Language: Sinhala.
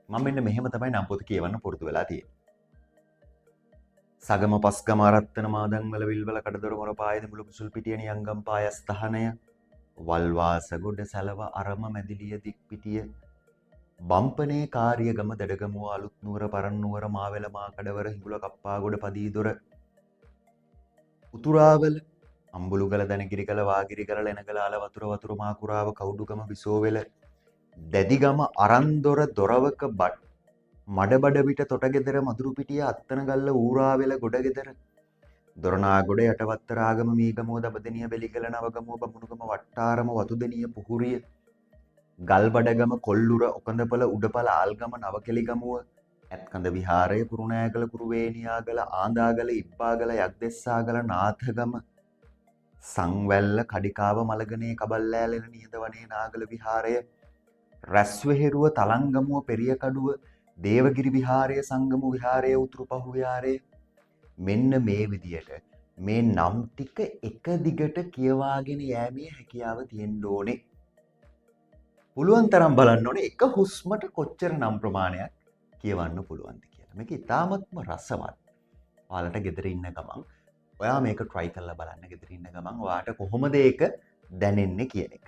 මම මෙන්න මෙහෙම තමයි නම් පොත කියවන්න පුරුදු වෙලා තියෙන්නේ. සගම පස්ගම අරත්තන මාදන්වල විල්වල කඩදොර මොර පායද මුළු පුසුල් පිටිය නියංගම් පායස්ථානය වල්වාස ගොඩ සැලව අරම මැදිලිය දික් පිටිය බම්පනේ කාරියගම දඩගමුව අලුත් නුවර පරන් නුවර මාවෙල මා කඩවර හිඟුල කප්පාගොඩ පදීදොර උතුරාවල අම්බුලුගල දැනගිරිකල වාගිරිකල ලෙනගල අල වතුර වතුර මාකුරාව කවුඩුගම විසෝවෙල දැදිගම අරන්දොර දොරවක බට් මඩබඩ විට තොටගෙදර මදුරුපිටිය අත්තනගල්ල ඌරාවෙල ගොඩගෙදර දොරනාගොඩ යටවත්තරාගම මීගමෝ දබදනිය බෙලිකල නවගමෝ බමුණුගම වට්ටාරම වතුදනිය පුහුරිය ගල්බඩගම කොල්ලුර ඔකඳපල උඩපල ආල්ගම නවකෙලිගමුව ඇත්කඳ විහාරය කුරුණෑගල කුරුවේනියාගල ආන්දාගල ඉබ්බාගල යක්දෙස්සාගල නාථගම සංවැල්ල කඩිකාව මළගනේ කබල්ලෑලෙන නියදවනේ නාගල විහාරය රැස්වෙහෙරුව තලංගමුව පෙරියකඩුව දේවගිරි විහාරය සංගමු විහාරය උතුරු පහු විහාරය මෙන්න මේ විදියට මේ නම් ටික එක දිගට කියවාගෙන යෑමේ හැකියාව තියෙන්න ඕනේ. පුළුවන් තරම් බලන්න ඕනේ එක හුස්මට කොච්චර නම් ප්‍රමාණයක් කියවන්න පුළුවන්ද කියලා. මේක ඉතාමත්ම රසවත්. ඔයාලට ගෙදර ඉන්න ගමන් ඔයා මේක try කරලා බලන්න ගෙදර ඉන්න ගමන් ඔයාට කොහොමද ඒක දැනෙන්නේ කියන එක.